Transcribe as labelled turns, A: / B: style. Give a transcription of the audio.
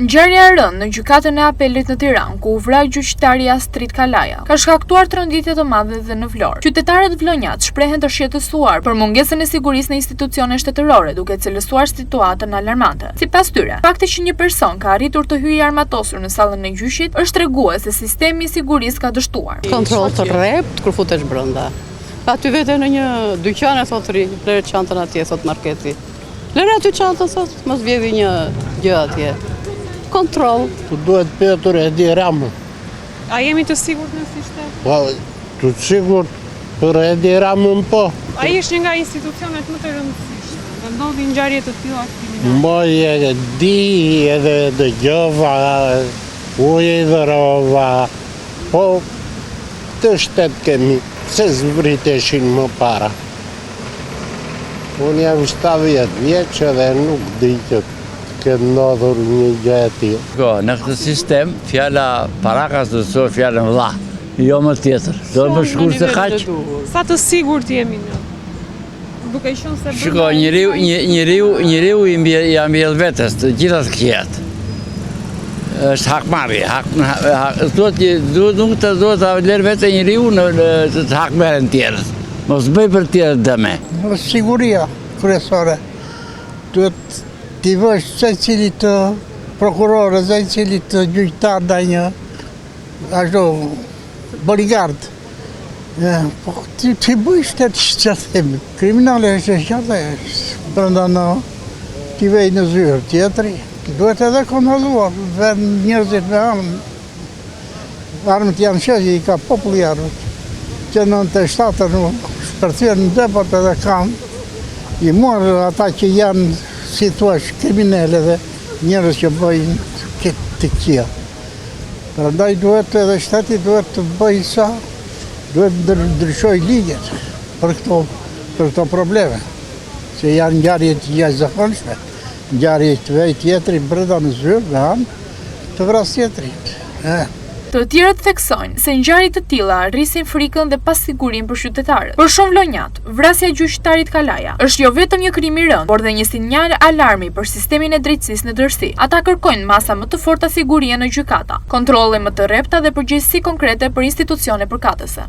A: Ngjarja e rëndë në gjykatën e apelit në Tiranë, ku u vra gjyqtari Astrid Kalaja, ka shkaktuar tronditje të madhe dhe në Vlorë. Qytetarët vlonjat shprehen të shqetësuar për mungesën e sigurisë në institucione shtetërore, duke cilësuar situatën alarmante. Sipas tyre, fakti që një person ka arritur të hyjë armatosur në sallën e gjyqit është tregues se sistemi i sigurisë ka dështuar.
B: Kontroll të rrept kur futesh brenda. Aty vete në një dyqan e thot ri, lëre çantën atje, thot marketi. Lëre aty çantën, thot, mos vjedhi një gjë atje. Kontroll.
C: Duhet pyetur Edi Ramën.
D: A jemi të sigurt në sistem?
C: Po, të sigurt për Edi Ramën po.
D: Ai është një nga institucionet më të rëndësishme. Dhe ndodhin ngjarje të tilla kriminale.
C: Mboj e di edhe dëgjova, uje i dhërova, po të shtet kemi, se zbriteshin më para. Unë jam 70 vjeç dhe nuk di që këtë ndodhur një gjë e tillë.
E: Në këtë sistem, fjala para ka zësor fjalën vlla, jo më tjetër. Do më shkurtë se kaq.
D: Sa të sigurt jemi ne? Duke qenë se
E: Shiko, njeriu i mbjell vetes të gjitha të këqijat. Është hakmarrje, nuk të duhet ta lër vetë njeriu në të hakmerren tjerët. Mos bëj për tjerët dëme.
F: Siguria kryesore. Duhet t'i vësh se cili të prokurorë, se cili të gjyqtar dhe një ashtu bodyguard. Po t'i bëjsh të që themi. Kriminale është që dhe brenda në t'i vej në zyrë tjetëri. Duhet edhe kontrolluar, njerëzit me armët janë shëgjë, i ka populli armët. Që 97 në shpërthyer në deport edhe kanë, i morë ata që janë si thuash kriminale dhe njerëz që bëjnë këtë këqija. Prandaj duhet edhe shteti duhet të bëjë sa, duhet të ndryshoj ligjet për këto probleme. Se janë ngjarje të jashtëzakonshme, ngjarje të vej tjetri brenda në zyrë dhe anë të vras tjetrit.
A: Të tjerët theksojnë se ngjarje të tilla rrisin frikën dhe pasigurinë për qytetarët. Për shumë vlonjat, vrasja e gjyqtarit Kalaja është jo vetëm një krim i rëndë, por dhe një sinjal alarmi për sistemin e drejtësisë në tërësi. Ata kërkojnë masa më të forta sigurie në gjykata, kontrolle më të rrepta dhe përgjegjësi konkrete për institucione përkatëse.